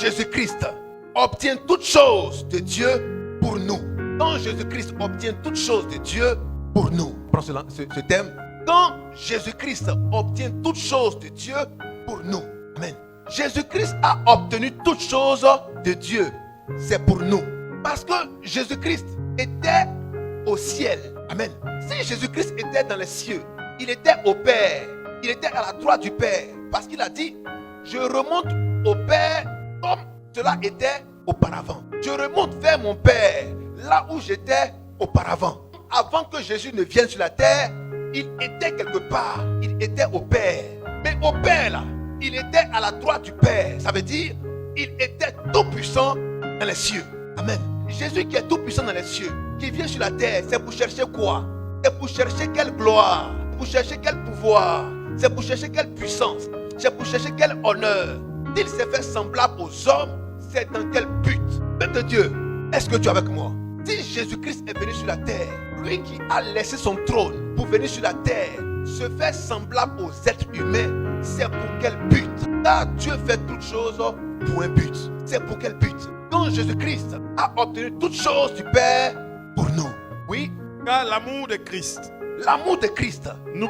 Jésus-Christ obtient toutes choses de Dieu pour nous. Quand Jésus-Christ obtient toutes choses de Dieu pour nous. Prends ce thème. Quand Jésus-Christ obtient toutes choses de Dieu pour nous. Amen. Jésus-Christ a obtenu toutes choses de Dieu. C'est pour nous. Parce que Jésus-Christ était au ciel. Amen. Si Jésus-Christ était dans les cieux, il était au Père. Il était à la droite du Père. Parce qu'il a dit, je remonte au Père comme cela était auparavant. Je remonte vers mon Père, là où j'étais auparavant. Avant que Jésus ne vienne sur la terre, il était quelque part. Il était au Père. Mais au Père, là, il était à la droite du Père. Ça veut dire, il était tout puissant dans les cieux. Amen. Jésus qui est tout puissant dans les cieux, qui vient sur la terre, c'est pour chercher quoi? C'est pour chercher quelle gloire? Pour chercher quel pouvoir? C'est pour chercher quelle puissance? C'est pour chercher quel honneur? S'il s'est fait semblable aux hommes, c'est dans quel but? Peuple de Dieu, est-ce que tu es avec moi? Si Jésus-Christ est venu sur la terre, lui qui a laissé son trône pour venir sur la terre, se faire semblable aux êtres humains, c'est pour quel but? Car Dieu fait toutes choses pour un but. C'est pour quel but? Quand Jésus-Christ a obtenu toutes choses du Père pour nous. Oui. Car l'amour de Christ nous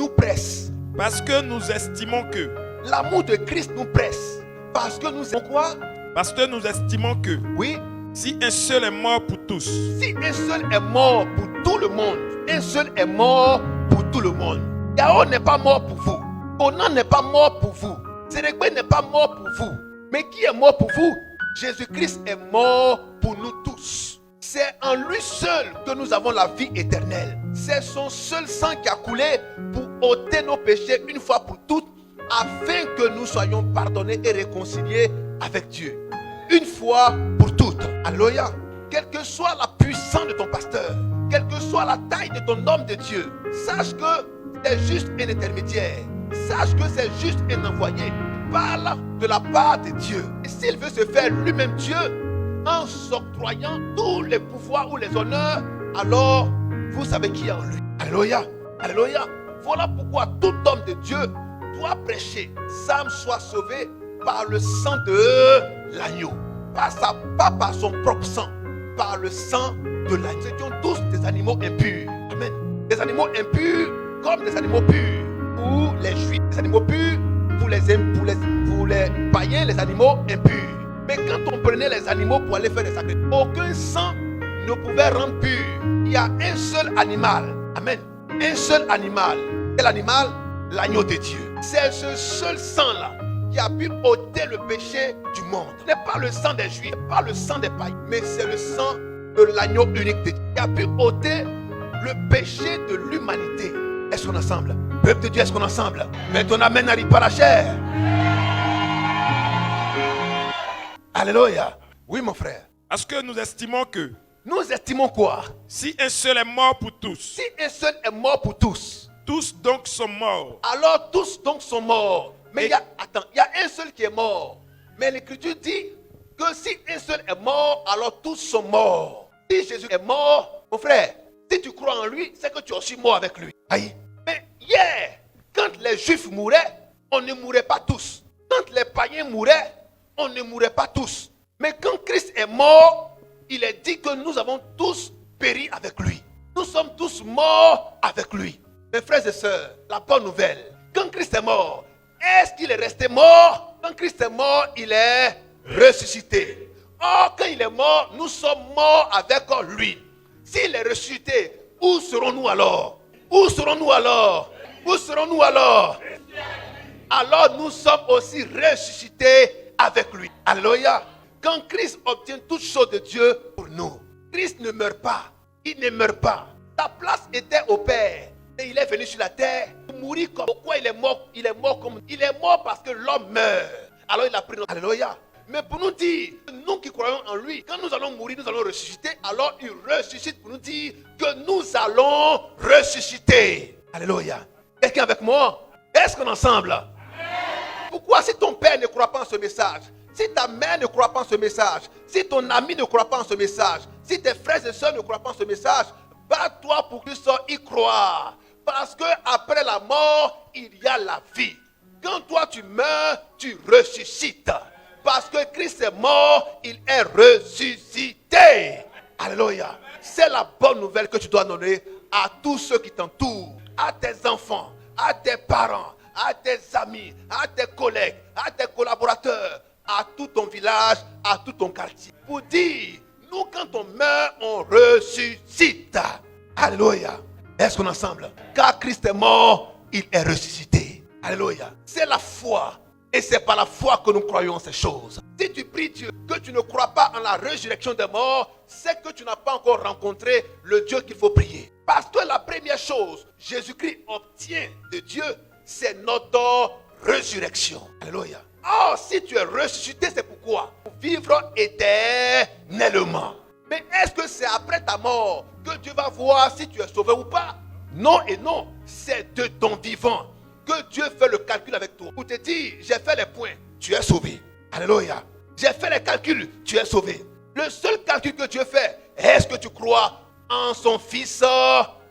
presse. Parce que nous estimons que. L'amour de Christ nous presse. Parce que nous aimons quoi? Parce que nous estimons que. Oui. Si un seul est mort pour tous. Si un seul est mort pour tout le monde. Un seul est mort pour tout le monde. Yahoo n'est pas mort pour vous. Conan n'est pas mort pour vous. Sénégbé n'est pas mort pour vous. Mais qui est mort pour vous? Jésus-Christ est mort pour nous tous. C'est en lui seul que nous avons la vie éternelle. C'est son seul sang qui a coulé pour ôter nos péchés une fois pour toutes, afin que nous soyons pardonnés et réconciliés avec Dieu. Une fois pour toutes. Alléluia. Quelle que soit la puissance de ton pasteur, quelle que soit la taille de ton homme de Dieu, sache que c'est juste un intermédiaire. Sache que c'est juste un envoyé. Parle de la part de Dieu. Et s'il veut se faire lui-même Dieu, en s'octroyant tous les pouvoirs ou les honneurs, alors vous savez qui est en lui. Alléluia. Alléluia. Voilà pourquoi tout homme de Dieu doit prêcher. Sam soit sauvé par le sang de l'agneau. Pas par son propre sang, par le sang de l'agneau. Nous étions tous des animaux impurs. Amen. Des animaux impurs comme des animaux purs. Pour les juifs, des animaux purs. Pour les païens, les animaux impurs. Mais quand on prenait les animaux pour aller faire des sacrifices, aucun sang ne pouvait rendre pur. Il y a un seul animal. Amen. Un seul animal. Quel animal? L'agneau de Dieu. C'est ce seul sang-là qui a pu ôter le péché du monde. Ce n'est pas le sang des juifs, ce n'est pas le sang des païens, mais c'est le sang de l'agneau unique de Dieu qui a pu ôter le péché de l'humanité. Est-ce qu'on est ensemble? Peuple de Dieu, est-ce qu'on est ensemble? Mais ton amen n'arrive pas à la chair. Alléluia. Oui, mon frère. Parce que nous estimons que. Nous estimons quoi? Si un seul est mort pour tous. Si un seul est mort pour tous. Tous donc sont morts. Alors tous donc sont morts. Mais il y a un seul qui est mort. Mais l'Écriture dit que si un seul est mort, alors tous sont morts. Si Jésus est mort, mon frère, si tu crois en lui, c'est que tu es aussi mort avec lui. Aïe. Mais hier, quand les Juifs mouraient, on ne mourait pas tous. Quand les païens mouraient, on ne mourait pas tous. Mais quand Christ est mort, il est dit que nous avons tous péri avec lui. Nous sommes tous morts avec lui. Mes frères et sœurs, la bonne nouvelle, quand Christ est mort, est-ce qu'il est resté mort? Quand Christ est mort, il est ressuscité. Or, quand il est mort, nous sommes morts avec lui. S'il est ressuscité, où serons-nous alors? Où serons-nous alors? Où serons-nous alors? Alors nous sommes aussi ressuscités avec lui. Alléluia. Quand Christ obtient toutes choses de Dieu pour nous, Christ ne meurt pas. Il ne meurt pas. Sa place était au Père. Et il est venu sur la terre pour mourir comme. Pourquoi il est mort? Il est mort comme. Il est mort parce que l'homme meurt. Alors il a pris notre. Alléluia. Mais pour nous dire, nous qui croyons en lui, quand nous allons mourir, nous allons ressusciter. Alors il ressuscite pour nous dire que nous allons ressusciter. Alléluia. Quelqu'un avec moi? Est-ce qu'on est ensemble? Pourquoi si ton père ne croit pas en ce message, si ta mère ne croit pas en ce message, si ton ami ne croit pas en ce message, si tes frères et sœurs ne croient pas en ce message, bats-toi pour qu'ils soient y croire. Parce que après la mort, il y a la vie. Quand toi tu meurs, tu ressuscites. Parce que Christ est mort, il est ressuscité. Alléluia. C'est la bonne nouvelle que tu dois donner à tous ceux qui t'entourent, à tes enfants, à tes parents, à tes amis, à tes collègues, à tes collaborateurs, à tout ton village, à tout ton quartier. Pour dire, nous quand on meurt, on ressuscite. Alléluia. Est-ce qu'on est ensemble? Car Christ est mort, il est ressuscité. Alléluia. C'est la foi. Et c'est par la foi que nous croyons ces choses. Si tu pries Dieu, que tu ne crois pas en la résurrection des morts, c'est que tu n'as pas encore rencontré le Dieu qu'il faut prier. Parce que la première chose, Jésus-Christ obtient de Dieu, c'est notre résurrection. Alléluia. Or, si tu es ressuscité, c'est pourquoi? Pour vivre éternellement. Mais est-ce que c'est après ta mort que Dieu va voir si tu es sauvé ou pas? Non et non. C'est de ton vivant que Dieu fait le calcul avec toi. Pour te dire, j'ai fait les points, tu es sauvé. Alléluia. J'ai fait les calculs, tu es sauvé. Le seul calcul que Dieu fait, est-ce que tu crois en son Fils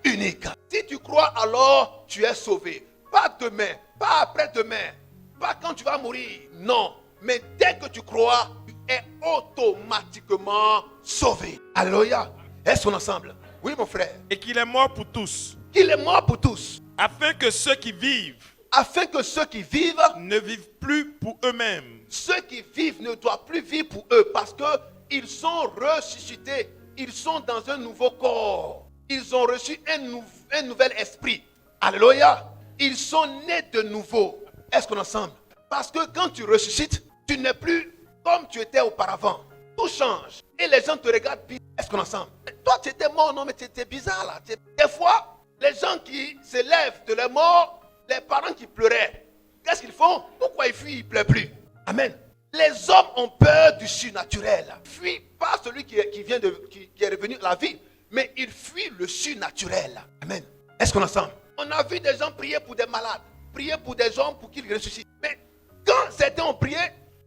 unique? Si tu crois, alors tu es sauvé. Pas demain, pas après-demain, pas quand tu vas mourir. Non. Mais dès que tu crois, tu es automatiquement sauvé. Alléluia. Est-ce qu'on est ensemble? Oui, mon frère. Et qu'il est mort pour tous. Qu'il est mort pour tous. Afin que ceux qui vivent Afin que ceux qui vivent ne vivent plus pour eux-mêmes. Ceux qui vivent ne doivent plus vivre pour eux parce qu'ils sont ressuscités. Ils sont dans un nouveau corps. Ils ont reçu un nouvel esprit. Alléluia. Ils sont nés de nouveau. Est-ce qu'on est ensemble? Parce que quand tu ressuscites, tu n'es plus comme tu étais auparavant. Tout change. Et les gens te regardent bizarre. Est-ce qu'on est ensemble? Toi, tu étais mort, non, mais tu étais bizarre là. Des fois, les gens qui se lèvent de leur mort, les parents qui pleuraient, qu'est-ce qu'ils font? Pourquoi ils fuient? Ils ne pleurent plus. Amen. Les hommes ont peur du surnaturel. Fuient pas celui qui est revenu à la vie, mais ils fuient le surnaturel. Amen. Est-ce qu'on est ensemble? On a vu des gens prier pour des malades, prier pour des hommes pour qu'ils ressuscitent. Mais quand certains ont prié,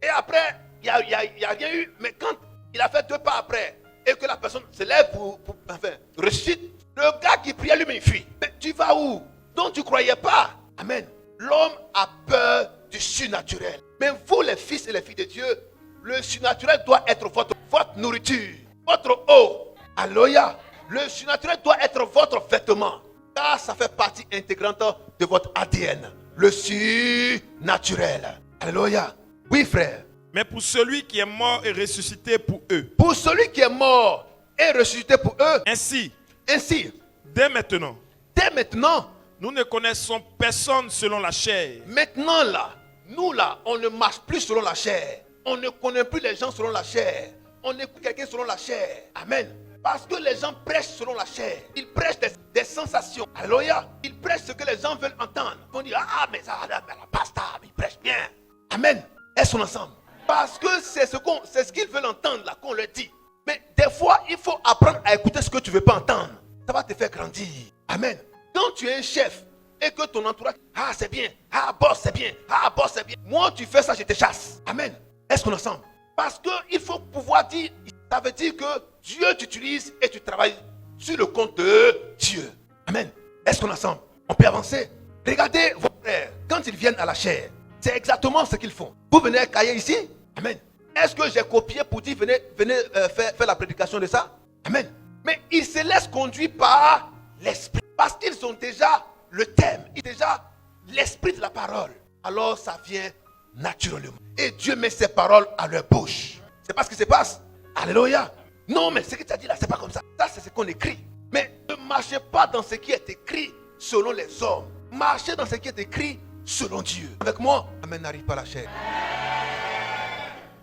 et après, il n'y a rien eu, mais quand il a fait 2 pas après, et que la personne se lève pour ressuscite, le gars qui priait lui-même fuit. Mais tu vas où? Donc tu ne croyais pas. Amen. L'homme a peur du surnaturel. Mais vous, les fils et les filles de Dieu, le surnaturel doit être votre nourriture, votre eau. Alléluia. Le surnaturel doit être votre vêtement. Car ça fait partie intégrante de votre ADN. Le surnaturel. Alléluia. Oui, frère. Mais pour celui qui est mort et ressuscité pour eux. Pour celui qui est mort et ressuscité pour eux. Ainsi, dès maintenant, nous ne connaissons personne selon la chair. Maintenant là, nous là, on ne marche plus selon la chair. On ne connaît plus les gens selon la chair. On écoute quelqu'un selon la chair. Amen. Parce que les gens prêchent selon la chair. Ils prêchent des sensations. Alléluia. Ils prêchent ce que les gens veulent entendre. On dit, ah mais ça, la pasteur, il prêche bien. Amen. Est-ce qu'on est ensemble? Parce que c'est ce qu'ils veulent entendre là qu'on leur dit. Mais des fois, il faut apprendre à écouter ce que tu ne veux pas entendre. Ça va te faire grandir. Amen. Quand tu es un chef et que ton entourage, ah c'est bien, ah boss c'est bien, ah boss c'est bien. Moi tu fais ça, je te chasse. Amen. Est-ce qu'on est ensemble? Parce qu'il faut pouvoir dire, ça veut dire que Dieu t'utilise et tu travailles sur le compte de Dieu. Amen. Est-ce qu'on est ensemble? On peut avancer. Regardez vos frères, quand ils viennent à la chair, c'est exactement ce qu'ils font. Vous venez cahier ici? Amen. Est-ce que j'ai copié pour dire venez faire la prédication de ça? Amen. Mais ils se laissent conduire par l'esprit. Parce qu'ils ont déjà le thème, ils ont déjà l'esprit de la parole. Alors ça vient naturellement. Et Dieu met ses paroles à leur bouche. C'est pas ce qui se passe. Alléluia. Non, mais ce que tu as dit là, c'est pas comme ça. Ça, c'est ce qu'on écrit. Mais ne marchez pas dans ce qui est écrit selon les hommes. Marchez dans ce qui est écrit selon Dieu. Avec moi, Amen n'arrive pas à la chair.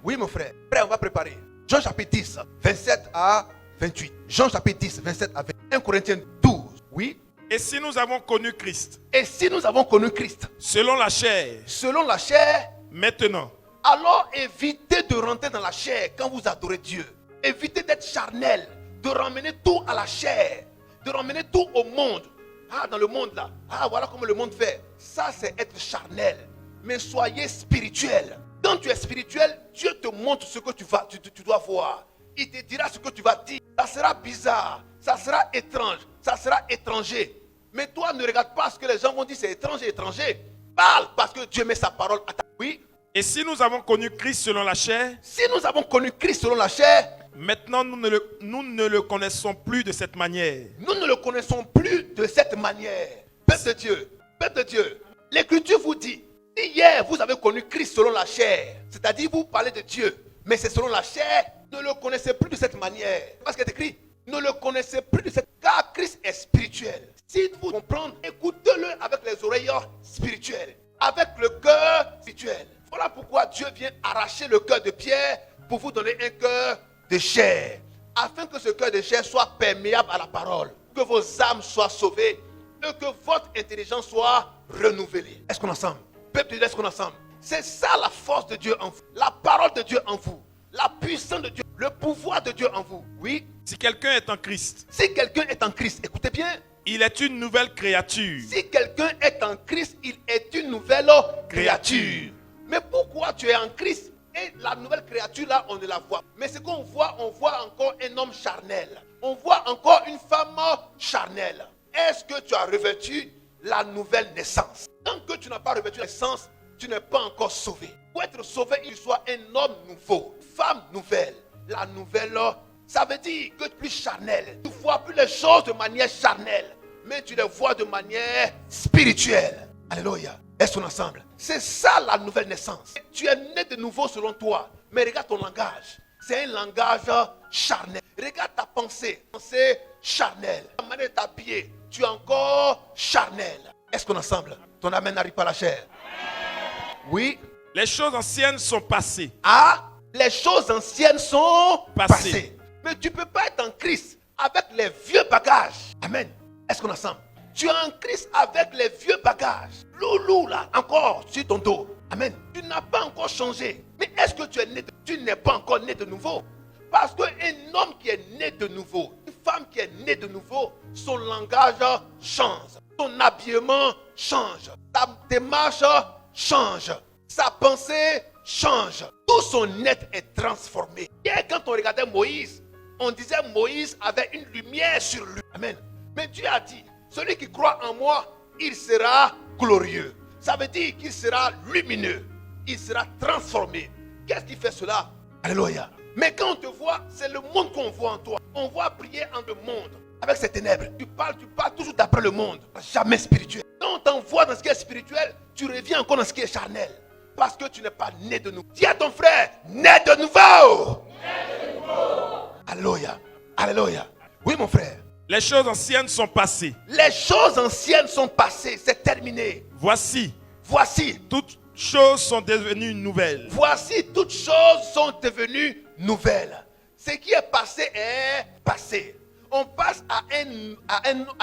Oui, mon frère. Frère, on va préparer. Jean chapitre 10, 27 à 28. Jean chapitre 10, 27 à 28. 1 Corinthiens 12. Oui. Et si nous avons connu Christ, Et si nous avons connu Christ, selon la chair, maintenant, alors évitez de rentrer dans la chair quand vous adorez Dieu. Évitez d'être charnel, de ramener tout à la chair, de ramener tout au monde. Ah, dans le monde là, ah, voilà comment le monde fait. Ça, c'est être charnel. Mais soyez spirituel. Quand tu es spirituel, Dieu te montre ce que tu dois voir. Il te dira ce que tu vas dire. Ça sera bizarre, ça sera étrange, ça sera étranger. Mais toi, ne regarde pas ce que les gens vont dire, c'est étranger. Parle parce que Dieu met sa parole à ta... Oui. Et si nous avons connu Christ selon la chair, Si nous avons connu Christ selon la chair, maintenant nous ne le connaissons plus de cette manière. nous ne le connaissons plus de cette manière. Peuple de Dieu, l'Écriture vous dit, si hier vous avez connu Christ selon la chair, c'est-à-dire vous parlez de Dieu, mais c'est selon la chair, ne le connaissez plus de cette manière. Parce qu'il est écrit, ne le connaissez plus de cette manière, car Christ est spirituel. Si vous comprenez, écoutez-le avec les oreilles spirituelles, avec le cœur spirituel. Voilà pourquoi Dieu vient arracher le cœur de pierre pour vous donner un cœur de chair, afin que ce cœur de chair soit perméable à la parole, que vos âmes soient sauvées et que votre intelligence soit renouvelée. Est-ce qu'on est ensemble? Peuple de Dieu, est-ce qu'on est ensemble? C'est ça la force de Dieu en vous, la parole de Dieu en vous, la puissance de Dieu, le pouvoir de Dieu en vous. Oui. Si quelqu'un est en Christ, Si quelqu'un est en Christ, écoutez bien. il est une nouvelle créature. Si quelqu'un est en Christ, il est une nouvelle créature. Mais pourquoi tu es en Christ et la nouvelle créature là, on ne la voit. Mais ce qu'on voit, on voit encore un homme charnel. On voit encore une femme charnelle. Est-ce que tu as revêtu la nouvelle naissance? Tant que tu n'as pas revêtu la naissance, tu n'es pas encore sauvé. Pour être sauvé, il soit un homme nouveau, femme nouvelle. La nouvelle, ça veut dire que tu es plus charnel. Tu ne vois plus les choses de manière charnelle, mais tu les vois de manière spirituelle. Alléluia. Est-ce qu'on est ensemble? C'est ça la nouvelle naissance. Tu es né de nouveau selon toi. Mais regarde ton langage. C'est un langage charnel. Regarde ta pensée. Pensée charnelle. La manière de t'habiller. Tu es encore charnel. Est-ce qu'on est ensemble? Ton amen n'arrive pas à la chair. Oui. Les choses anciennes sont passées. Ah, les choses anciennes sont Passées. passées. Mais tu ne peux pas être en Christ avec les vieux bagages. Amen. Est-ce qu'on est ensemble? Tu es en Christ avec les vieux bagages. Loulou là, encore sur ton dos. Amen. Tu n'as pas encore changé. Mais est-ce que tu es né tu n'es pas encore né de nouveau? Parce qu'un homme qui est né de nouveau, une femme qui est née de nouveau, son langage change. Son habillement change. Sa démarche change. Sa pensée change. Tout son être est transformé. Hier, quand on regardait Moïse, on disait Moïse avait une lumière sur lui. Amen. Mais Dieu a dit, celui qui croit en moi, il sera glorieux. Ça veut dire qu'il sera lumineux. Il sera transformé. Qu'est-ce qui fait cela? Alléluia. Mais quand on te voit, c'est le monde qu'on voit en toi. On voit briller en le monde. Avec ces ténèbres, tu parles toujours d'après le monde. Jamais spirituel. Quand on t'envoie dans ce qui est spirituel, tu reviens encore dans ce qui est charnel. Parce que tu n'es pas né de nouveau. Dis à ton frère, né de nouveau. Né de nouveau. Alléluia. Alléluia. Oui, mon frère. Les choses anciennes sont passées. Les choses anciennes sont passées. C'est terminé. Voici, Toutes choses sont devenues nouvelles. Voici, toutes choses sont devenues nouvelles. Ce qui est passé est passé. On passe à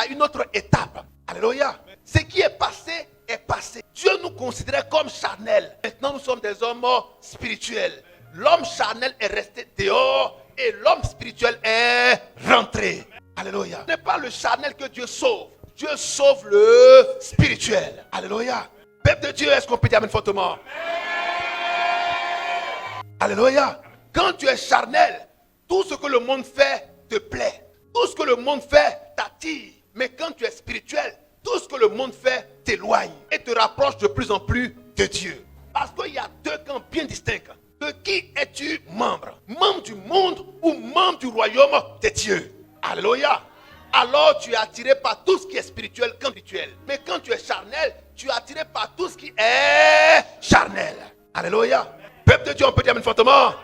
une autre étape. Alléluia. Ce qui est passé est passé. Dieu nous considérait comme charnels. Maintenant, nous sommes des hommes spirituels. L'homme charnel est resté dehors et l'homme spirituel est rentré. Alléluia. Ce n'est pas le charnel que Dieu sauve. Dieu sauve le spirituel. Alléluia. Peuple de Dieu, est-ce qu'on peut dire amen fortement? Alléluia. Quand tu es charnel, tout ce que le monde fait te plaît. Tout ce que le monde fait t'attire. Mais quand tu es spirituel, tout ce que le monde fait t'éloigne et te rapproche de plus en plus de Dieu. Parce qu'il y a deux camps bien distincts. De qui es-tu membre? Membre du monde ou membre du royaume de Dieu? Alléluia. Alors tu es attiré par tout ce qui est spirituel comme spirituel. Mais quand tu es charnel, tu es attiré par tout ce qui est charnel. Alléluia. Peuple de Dieu, on peut dire amen fortement.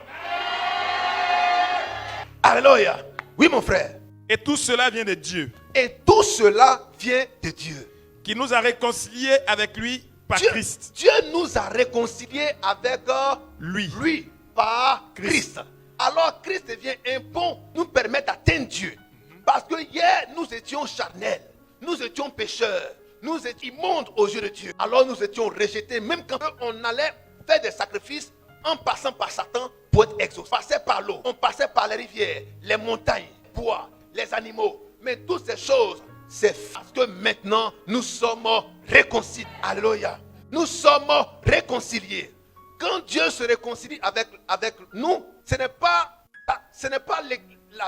Alléluia. Oui, mon frère. Et tout cela vient de Dieu, Et tout cela vient de Dieu. qui nous a réconciliés avec lui par Christ. Dieu nous a réconciliés avec Lui. par Christ. Alors Christ devient un pont, nous permet d'atteindre Dieu. Parce que hier, nous étions charnels, nous étions pécheurs, nous étions immondes aux yeux de Dieu. Alors nous étions rejetés, même quand on allait faire des sacrifices en passant par Satan pour être exaucé. On passait par l'eau, on passait par les rivières, les montagnes, les bois, les animaux. Mais toutes ces choses, c'est parce que maintenant, nous sommes réconciliés. Alléluia. Nous sommes réconciliés. Quand Dieu se réconcilie avec nous, ce n'est pas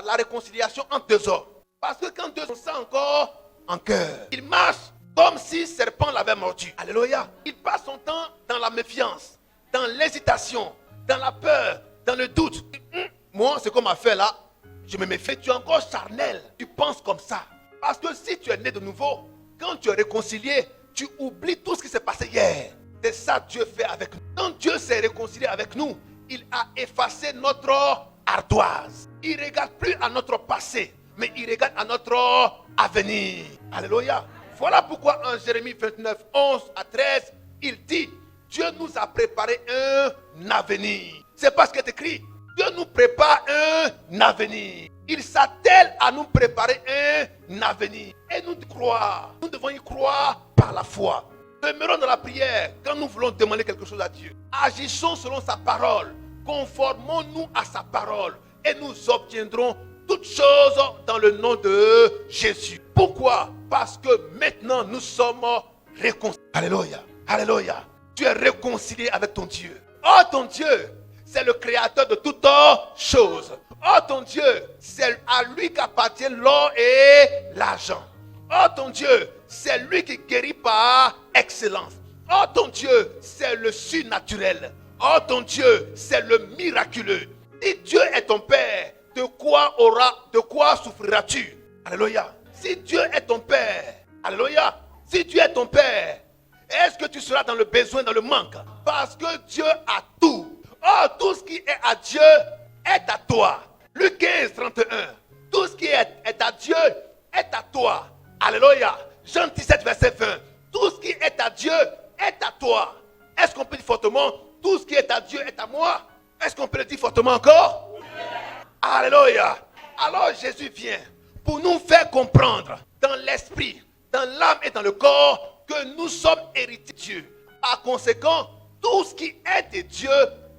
la réconciliation entre deux hommes. Parce que quand Dieu se sent encore en cœur, il marche comme si le serpent l'avait mordu. Alléluia. Il passe son temps dans la méfiance. dans l'hésitation, dans la peur, dans le doute. Moi, ce qu'on m'a fait là, je me méfie. Tu es encore charnel. Tu penses comme ça. Parce que si tu es né de nouveau, quand tu es réconcilié, tu oublies tout ce qui s'est passé hier. C'est ça que Dieu fait avec nous. Quand Dieu s'est réconcilié avec nous, il a effacé notre ardoise. Il ne regarde plus à notre passé, mais il regarde à notre avenir. Alléluia. Voilà pourquoi en Jérémie 29, 11 à 13, il dit, Dieu nous a préparé un avenir. C'est parce qu'il est écrit, Dieu nous prépare un avenir. Il s'attelle à nous préparer un avenir. Et nous devons y croire par la foi. Demeurons dans la prière quand nous voulons demander quelque chose à Dieu. Agissons selon sa parole. Conformons-nous à sa parole. Et nous obtiendrons toutes choses dans le nom de Jésus. Pourquoi? Parce que maintenant nous sommes réconciliés. Alléluia. Alléluia. Tu es réconcilié avec ton Dieu. Oh ton Dieu, c'est le créateur de toutes choses. Oh ton Dieu, c'est à lui qu'appartient l'or et l'argent. Oh ton Dieu, c'est lui qui guérit par excellence. Oh ton Dieu, c'est le surnaturel. Oh ton Dieu, c'est le miraculeux. Si Dieu est ton Père, de quoi souffriras-tu? Alléluia. Si Dieu est ton Père, alléluia. Si Dieu est ton Père, est-ce que tu seras dans le besoin, dans le manque? Parce que Dieu a tout. Oh, tout ce qui est à Dieu est à toi. Luc 15, 31. Tout ce qui est à Dieu est à toi. Alléluia. Jean 17, verset 20. Tout ce qui est à Dieu est à toi. Est-ce qu'on peut dire fortement, tout ce qui est à Dieu est à moi? Est-ce qu'on peut le dire fortement encore? Alléluia. Alors Jésus vient pour nous faire comprendre dans l'esprit, dans l'âme et dans le corps que nous sommes héritiers de Dieu. Par conséquent, tout ce qui est de Dieu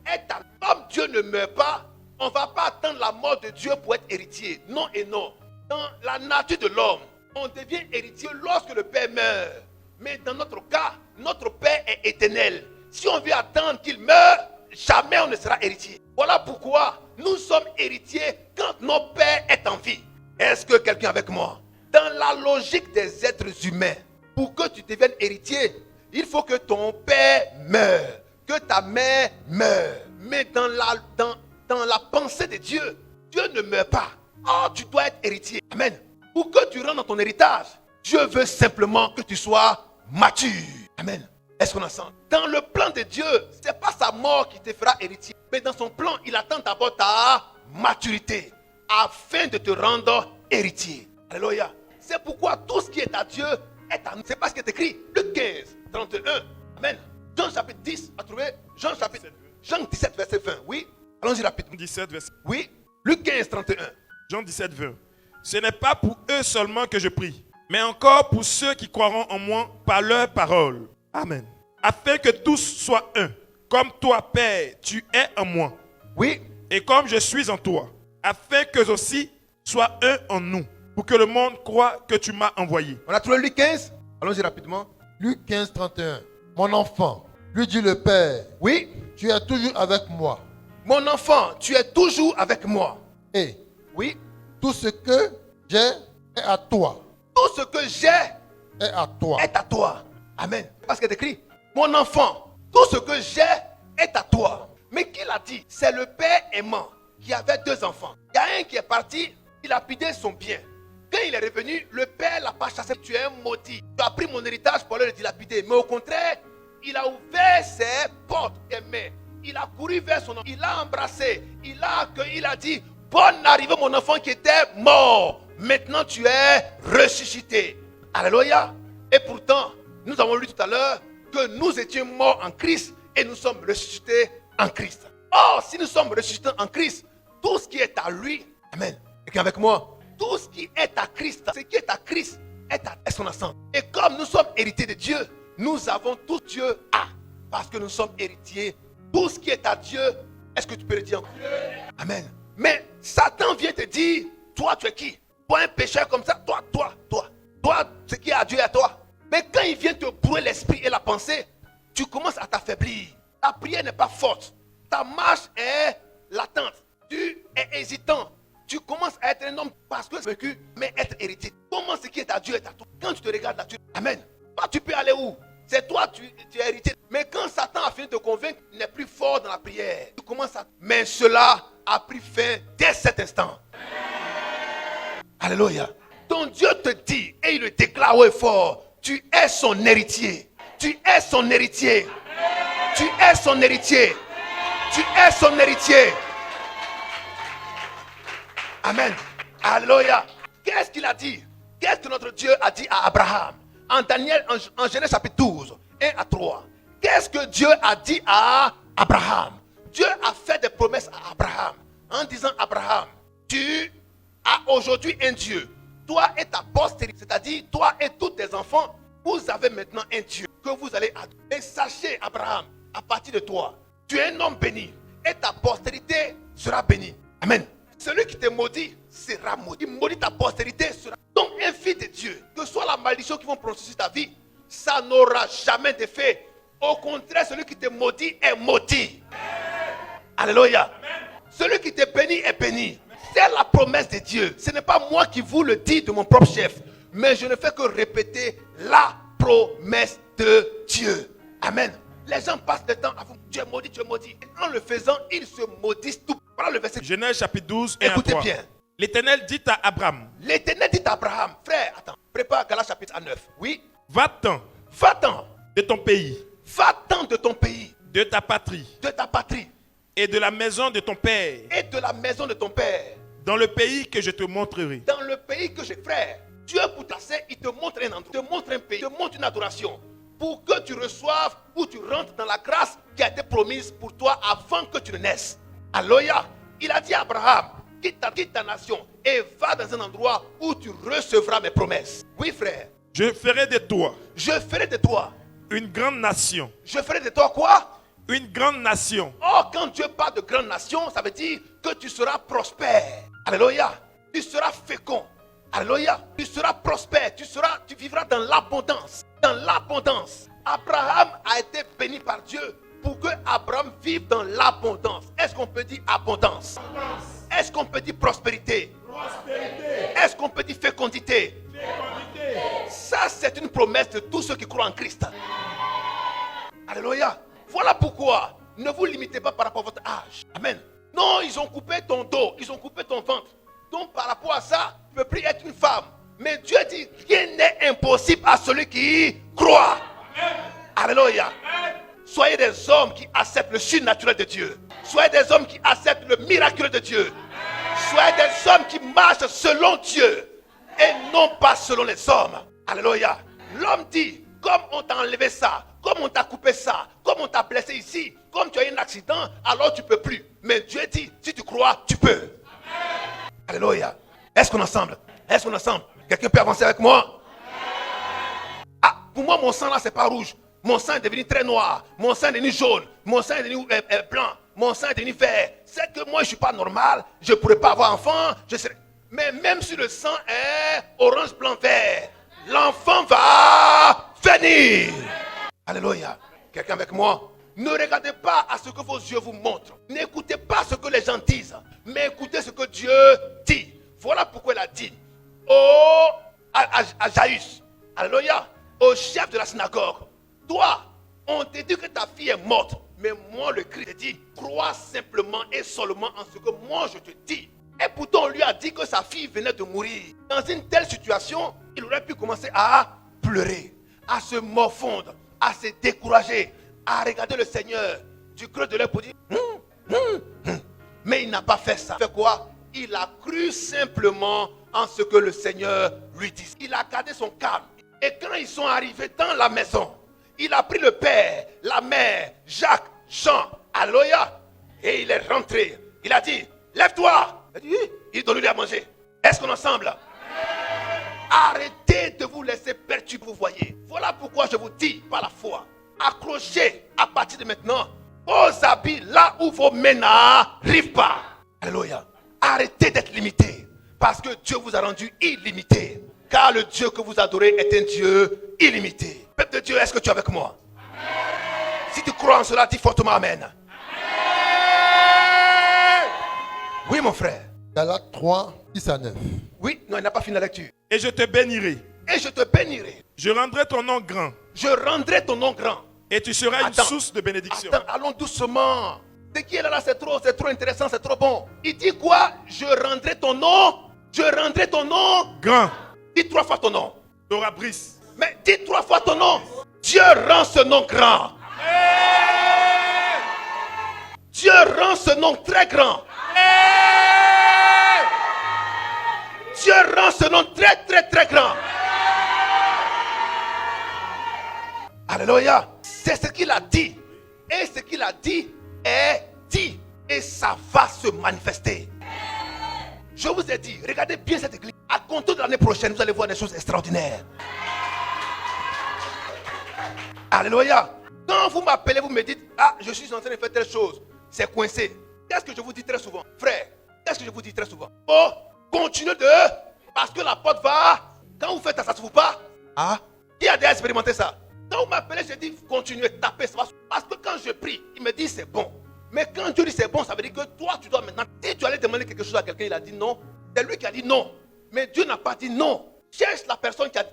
est à nous. Comme Dieu ne meurt pas, on ne va pas attendre la mort de Dieu pour être héritier. Non et non. Dans la nature de l'homme, on devient héritier lorsque le Père meurt. Mais dans notre cas, notre Père est éternel. Si on veut attendre qu'il meure, jamais on ne sera héritier. Voilà pourquoi nous sommes héritiers quand notre Père est en vie. Est-ce que quelqu'un est avec moi? Dans la logique des êtres humains, pour que tu deviennes héritier, il faut que ton père meure, que ta mère meure. Mais dans la pensée de Dieu, Dieu ne meurt pas. Oh, tu dois être héritier. Amen. Pour que tu rentres dans ton héritage, Dieu veut simplement que tu sois mature. Amen. Est-ce qu'on entend? Dans le plan de Dieu, ce n'est pas sa mort qui te fera héritier. Mais dans son plan, il attend d'abord ta maturité afin de te rendre héritier. Alléluia. C'est pourquoi tout ce qui est à Dieu est à nous. C'est parce qu'il est écrit. Luc 15, 31. Amen. Jean chapitre 10, à trouver. Jean 17, verset 20. Oui. Allons-y rapidement. 17, verset. Oui. Luc 15, 31. Jean 17, 20. Ce n'est pas pour eux seulement que je prie, mais encore pour ceux qui croiront en moi par leur parole. Amen. Afin que tous soient un, comme toi, Père, tu es en moi. Oui. Et comme je suis en toi, afin qu'eux aussi soient un en nous, pour que le monde croie que tu m'as envoyé. On a trouvé Luc 15. Allons-y rapidement. Luc 15, 31. Mon enfant, lui dit le Père, Oui. tu es toujours avec moi. Mon enfant, tu es toujours avec moi. Et Oui. tout ce que j'ai est à toi. Tout ce que j'ai Est à toi. est à toi. Amen. Parce qu'il est écrit, mon enfant, tout ce que j'ai est à toi. Mais qui l'a dit? C'est le père aimant qui avait 2 enfants. Il y a un qui est parti, il a pillé son bien. Quand il est revenu, le père l'a pas chassé. Tu es un maudit. Tu as pris mon héritage pour le dilapider. Mais au contraire, il a ouvert ses portes et mains. Il a couru vers son enfant. Il l'a embrassé. Il l'a accueilli. Il a dit, bonne arrivée mon enfant qui était mort. Maintenant tu es ressuscité. Alléluia. Et pourtant, nous avons lu tout à l'heure que nous étions morts en Christ et nous sommes ressuscités en Christ. Or, si nous sommes ressuscités en Christ, tout ce qui est à lui, amen. Quelqu'un avec moi? Tout ce qui est à Christ, ce qui est à Christ est son ensemble. Et comme nous sommes héritiers de Dieu, nous avons tout Dieu à. Parce que nous sommes héritiers. Tout ce qui est à Dieu, est-ce que tu peux le dire encore? Amen. Mais Satan vient te dire, toi tu es qui? Toi un pécheur comme ça, toi, ce qui est à Dieu est à toi. Mais quand il vient te brouiller l'esprit et la pensée, tu commences à t'affaiblir. Ta prière n'est pas forte. Ta marche est latente. Tu es hésitant. Tu commences à être un homme parce que c'est vécu, mais être héritier. Comment ce qui est à Dieu est à toi? Quand tu te regardes là, Amen. Toi, tu peux aller où? C'est toi, tu es héritier. Mais quand Satan a fini de te convaincre, il n'est plus fort dans la prière. Tu commences à... Mais cela a pris fin dès cet instant. Alléluia. Ton Dieu te dit, et il le déclare haut et fort, tu es son héritier. Tu es son héritier. Tu es son héritier. Tu es son héritier. Amen. Alléluia. Qu'est-ce qu'il a dit? Qu'est-ce que notre Dieu a dit à Abraham? En Daniel, en Genèse chapitre 12, 1 à 3. Qu'est-ce que Dieu a dit à Abraham? Dieu a fait des promesses à Abraham en disant: Abraham, tu as aujourd'hui un Dieu. Toi et ta postérité, c'est-à-dire toi et tous tes enfants, vous avez maintenant un Dieu que vous allez adorer. Et sachez, Abraham, à partir de toi, tu es un homme béni et ta postérité sera bénie. Amen. Celui qui te maudit sera maudit. Qui maudit ta postérité sera. Donc, un fils de Dieu, que soit la malédiction qui vont prononcer sur ta vie, ça n'aura jamais d'effet. Au contraire, celui qui te maudit est maudit. Alléluia. Celui qui te bénit est béni. C'est la promesse de Dieu. Ce n'est pas moi qui vous le dis de mon propre chef, mais je ne fais que répéter la promesse de Dieu. Amen. Les gens passent le temps à vous: tu es maudit, tu es maudit. Et en le faisant, ils se maudissent tout. Voilà le verset. Genèse chapitre 12 et Écoutez 3. bien. L'Éternel dit à Abraham: L'Éternel dit à Abraham: frère, attends, prépare Galates chapitre 9. Oui. Va-t'en Va-t'en. de ton pays, Va-t'en de ton pays, de ta patrie de ta patrie et de la maison de ton père, et de la maison de ton père, dans le pays que je te montrerai. dans le pays que j'ai, frère. Dieu pour ta sœur, il te montre un endroit, te montre un pays, te montre une adoration, pour que tu reçoives ou tu rentres dans la grâce qui a été promise pour toi avant que tu ne naisses. Alléluia. Il a dit à Abraham: quitte ta nation et va dans un endroit où tu recevras mes promesses. Oui, frère. Je ferai de toi Je ferai de toi. une grande nation. Je ferai de toi quoi? Une grande nation. Or, quand Dieu parle de grande nation, ça veut dire que tu seras prospère. Alléluia. Tu seras fécond. Alléluia. Tu seras prospère. Tu vivras dans l'abondance. Dans l'abondance. Abraham a été béni par Dieu pour que Abraham vive dans l'abondance. Est-ce qu'on peut dire abondance? Est-ce qu'on peut dire prospérité? Est-ce qu'on peut dire fécondité? Ça, c'est une promesse de tous ceux qui croient en Christ. Alléluia. Voilà pourquoi ne vous limitez pas par rapport à votre âge. Amen. Non, ils ont coupé ton dos, ils ont coupé ton ventre. Donc par rapport à ça, tu ne peux plus être une femme. Mais Dieu dit: rien n'est impossible à celui qui croit. Alléluia. Soyez des hommes qui acceptent le surnaturel de Dieu. Soyez des hommes qui acceptent le miraculeux de Dieu. Soyez des hommes qui marchent selon Dieu et non pas selon les hommes. Alléluia. L'homme dit: comme on t'a enlevé ça, comme on t'a coupé ça, comme on t'a blessé ici, comme tu as eu un accident, alors tu ne peux plus. Mais Dieu dit: si tu crois, tu peux. Alléluia. Est-ce qu'on est ensemble? Est-ce qu'on est ensemble? Quelqu'un peut avancer avec moi? Ah, pour moi, mon sang là, c'est pas rouge. Mon sang est devenu très noir. Mon sang est devenu jaune. Mon sang est devenu blanc. Mon sang est devenu vert. C'est que moi, je ne suis pas normal. Je ne pourrais pas avoir enfant. Mais même si le sang est orange, blanc, vert, l'enfant va venir. Alléluia. Quelqu'un avec moi? Ne regardez pas à ce que vos yeux vous montrent. N'écoutez pas ce que les gens disent. Mais écoutez ce que Dieu dit. Voilà pourquoi il a dit à Jaïus, alléluia, au chef de la synagogue: toi, on te dit que ta fille est morte. Mais moi, le Christ, te dit: crois simplement et seulement en ce que moi je te dis. Et pourtant, on lui a dit que sa fille venait de mourir. Dans une telle situation, il aurait pu commencer à pleurer, à se morfondre, à se décourager, à regarder le Seigneur du creux de l'œil pour dire mais il n'a pas fait ça. Il fait quoi? Il a cru simplement en ce que le Seigneur lui dit. Il a gardé son calme. Et quand ils sont arrivés dans la maison, il a pris le père, la mère, Jacques, Jean, alléluia, et il est rentré. Il a dit: lève-toi. Il a dit: il donne lui à manger. Est-ce qu'on est ensemble? Arrêtez de vous laisser perturber, vous voyez. Voilà pourquoi je vous dis par la foi: accrochez à partir de maintenant vos habits là où vos mains n'arrivent pas. Alléluia. Arrêtez d'être limité, parce que Dieu vous a rendu illimité. Car le Dieu que vous adorez est un Dieu illimité. Peuple de Dieu, est-ce que tu es avec moi? Si tu crois en cela, dis fortement Amen. Oui, mon frère. Galates 3, 10 à 9. Oui, non, il n'a pas fini la lecture. Et je te bénirai Et je te bénirai. Je rendrai ton nom grand. Je rendrai ton nom grand. Et tu seras une Attends. source de bénédiction. Attends, allons doucement. Ce qui est là, c'est trop intéressant, c'est trop bon. Il dit quoi? Je rendrai ton nom. Je rendrai ton nom. Grand. Dis 3 fois ton nom. Dora Brice. Mais dis 3 fois ton nom. Dieu rend ce nom grand. Dieu rend ce nom très grand. Dieu rend ce nom très grand. Alléluia. C'est ce qu'il a dit. Et ce qu'il a dit est dit. Et ça va se manifester. Je vous ai dit, regardez bien cette église. À compter de l'année prochaine, vous allez voir des choses extraordinaires. Alléluia. Quand vous m'appelez, vous me dites, ah, je suis en train de faire telle chose. C'est coincé. Qu'est-ce que je vous dis très souvent? Frère, qu'est-ce que je vous dis très souvent? Oh, continuez de... Parce que la porte va... Quand vous faites ça, ça ne se fout pas. Ah, qui a déjà expérimenté ça? Quand vous m'appelez, je dis, continuez, tapez. Ça va. Parce que quand je prie, il me dit, c'est bon. Mais quand Dieu dit c'est bon, ça veut dire que toi, tu dois maintenant... Si tu allais demander quelque chose à quelqu'un, il a dit non. C'est lui qui a dit non. Mais Dieu n'a pas dit non. Cherche la personne qui a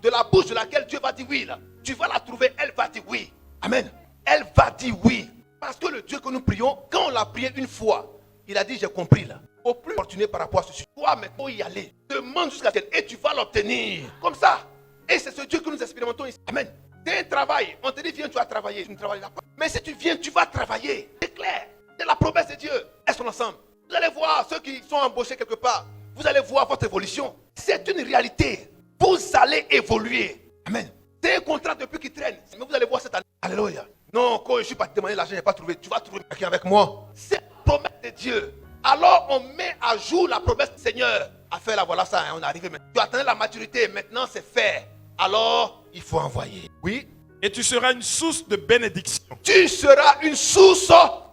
de la bouche de laquelle Dieu va dire oui. Là. Tu vas la trouver, elle va dire oui. Amen. Elle va dire oui. Parce que le Dieu que nous prions, quand on l'a prié une fois, il a dit j'ai compris là. Il ne faut plus continuer par rapport à ceci. Toi, mais il faut y aller. Demande jusqu'à ce et tu vas l'obtenir. Comme ça. Et c'est ce Dieu que nous expérimentons ici. Amen. C'est un travail. On te dit viens, tu vas travailler. Tu ne travailles pas. Mais si tu viens, tu vas travailler. C'est clair. C'est la promesse de Dieu. Est-ce qu'on est ensemble? Vous allez voir ceux qui sont embauchés quelque part. Vous allez voir votre évolution. C'est une réalité. Vous allez évoluer. Amen. C'est un contrat depuis qui traîne. Mais vous allez voir cette année. Alléluia. Non, quand je ne suis pas demandé l'argent, je n'ai pas trouvé. Tu vas trouver quelqu'un avec moi. C'est la promesse de Dieu. Alors on met à jour la promesse du Seigneur. À faire là, voilà ça, hein, on est arrivé maintenant. Tu attendais la maturité, maintenant c'est fait. Alors, il faut envoyer. Oui. Et tu seras une source de bénédiction. Tu seras une source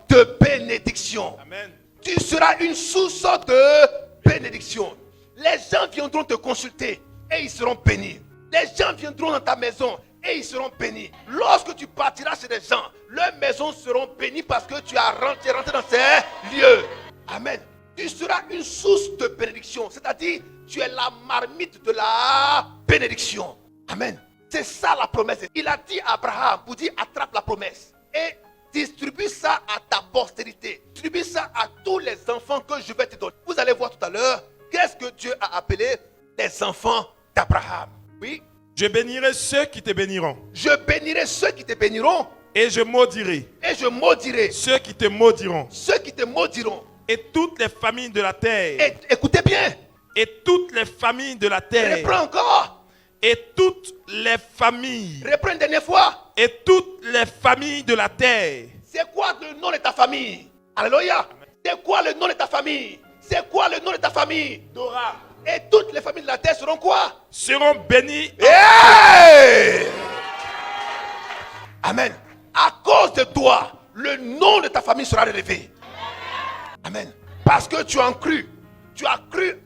de bénédiction. Amen. Tu seras une source de bénédiction. Les gens viendront te consulter et ils seront bénis. Les gens viendront dans ta maison et ils seront bénis. Lorsque tu partiras chez les gens, leurs maisons seront bénies parce que tu es rentré dans ces lieux. Amen. Tu seras une source de bénédiction. C'est-à-dire, tu es la marmite de la bénédiction. Amen. C'est ça la promesse. Il a dit à Abraham, pour dire attrape la promesse et distribue ça à ta postérité. Distribue ça à tous les enfants que je vais te donner. Vous allez voir tout à l'heure, qu'est-ce que Dieu a appelé les enfants d'Abraham. Oui. Je bénirai ceux qui te béniront. Je bénirai ceux qui te béniront. Et je maudirai Et je maudirai ceux qui te maudiront. ceux qui te maudiront. Et toutes les familles de la terre. Et écoutez bien. Et toutes les familles de la terre. Reprends encore. Et toutes les familles. Reprends une dernière fois. Et toutes les familles de la terre. C'est quoi le nom de ta famille? Alléluia. C'est quoi le nom de ta famille? C'est quoi le nom de ta famille? Dora. Et toutes les familles de la terre seront quoi? Seront bénies. Hey! Amen. À cause de toi, le nom de ta famille sera relevé. Amen. Parce que tu as cru. Tu as cru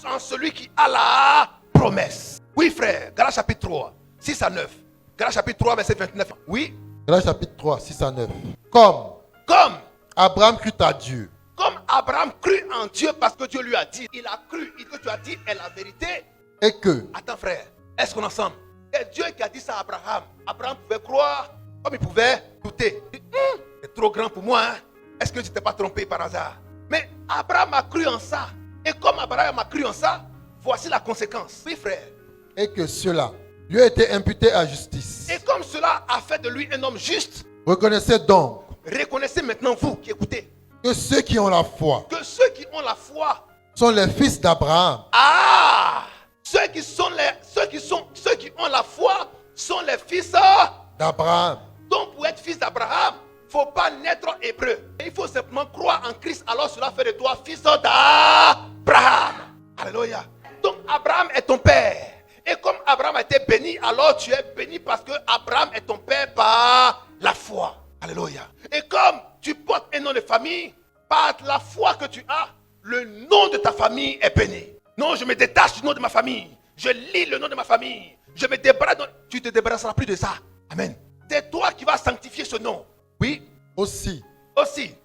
en celui qui a la promesse. Oui, frère. Galates chapitre 3, 6 à 9. Galates chapitre 3, verset 29. Oui. Galates chapitre 3, 6 à 9. Comme Abraham crut à Dieu. Comme Abraham crut en Dieu parce que Dieu lui a dit. Il a cru. Ce que tu as dit est la vérité. Et que Attends, frère. Est-ce qu'on est ensemble? C'est Dieu qui a dit ça à Abraham. Abraham pouvait croire comme il pouvait douter. C'est trop grand pour moi. Hein? Est-ce que tu t'es pas trompé par hasard? Mais Abraham a cru en ça. Et comme Abraham a cru en ça, voici la conséquence. Oui, frère. et que cela lui a été imputé à justice. Et comme cela a fait de lui un homme juste, Reconnaissez donc reconnaissez maintenant, vous qui écoutez, que ceux qui ont la foi que ceux qui ont la foi, sont les fils d'Abraham. ceux qui ont la foi sont les fils D'Abraham. Donc pour être fils d'Abraham, il ne faut pas naître hébreu. Il faut simplement croire en Christ. Alors cela fait de toi fils d'Abraham. Alléluia. Donc Abraham est ton père. Et comme Abraham a été béni, alors tu es béni parce que Abraham est ton père par la foi. Alléluia. Et comme tu portes un nom de famille, par la foi que tu as, le nom de ta famille est béni. Non, je me détache du nom de ma famille. Je lis le nom de ma famille. Je me débarrasse. Tu ne te débarrasseras plus de ça. Amen. C'est toi qui vas sanctifier ce nom. Oui. Aussi,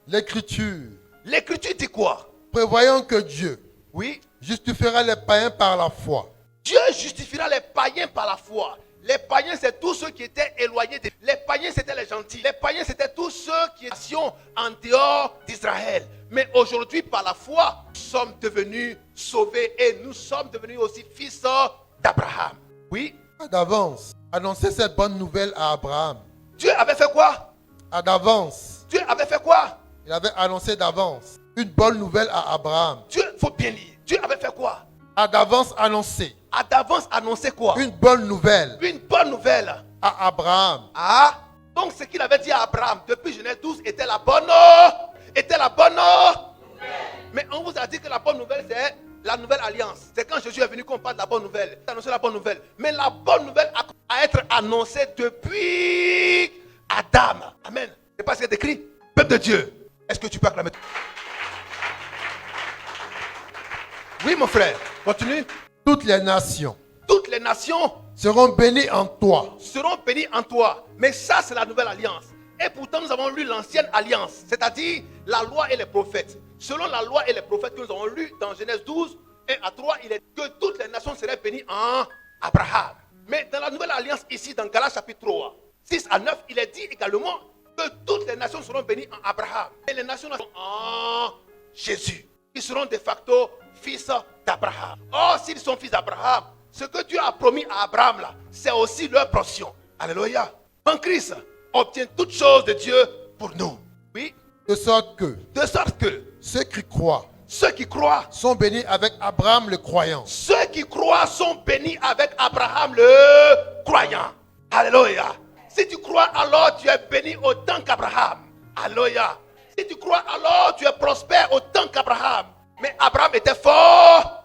L'écriture dit quoi? prévoyant que Dieu Oui. justifiera les païens par la foi. Dieu justifiera les païens par la foi. Les païens, c'est tous ceux qui étaient éloignés. Les païens, c'était les gentils. Les païens, c'était tous ceux qui étaient en dehors d'Israël. Mais aujourd'hui, par la foi, nous sommes devenus sauvés et nous sommes devenus aussi fils d'Abraham. Oui. D'avance, annoncer cette bonne nouvelle à Abraham. Dieu avait fait quoi? D'avance. Dieu avait fait quoi? Il avait annoncé d'avance une bonne nouvelle à Abraham. Dieu, faut bien lire. Dieu avait fait quoi? D'avance annoncé. D'avance annoncé quoi? Une bonne nouvelle Une bonne nouvelle. à Abraham. Ah, donc ce qu'il avait dit à Abraham depuis Genèse 12 était la bonne. Mais on vous a dit que la bonne nouvelle c'est la nouvelle alliance. C'est quand Jésus est venu qu'on parle de la bonne nouvelle. C'est annoncé la bonne nouvelle. Mais la bonne nouvelle a être annoncée depuis Adam. Amen. C'est pas ce qui est écrit. Peuple de Dieu. Est-ce que tu peux acclamer? Oui, mon frère. Continue. Toutes les nations seront bénies en toi. En toi. Mais ça, c'est la nouvelle alliance. Et pourtant, nous avons lu l'ancienne alliance, c'est-à-dire la loi et les prophètes. Selon la loi et les prophètes que nous avons lus dans Genèse 12, 1 à 3, il est que toutes les nations seraient bénies en Abraham. Mais dans la nouvelle alliance, ici, dans Galates chapitre 3, 6 à 9, il est dit également que toutes les nations seront bénies en Abraham. Et les nations seront en Jésus. Ils seront de facto fils d'Abraham. Or, s'ils sont fils d'Abraham, ce que Dieu a promis à Abraham, là, c'est aussi leur portion. Alléluia. En Christ, obtient toutes choses de Dieu pour nous. Oui. De sorte que ceux qui croient sont bénis avec Abraham le croyant. Ceux qui croient sont bénis avec Abraham le croyant. Alléluia. Si tu crois, alors tu es béni autant qu'Abraham. Alléluia. Si tu crois, alors tu es prospère autant qu'Abraham. Mais Abraham était fort.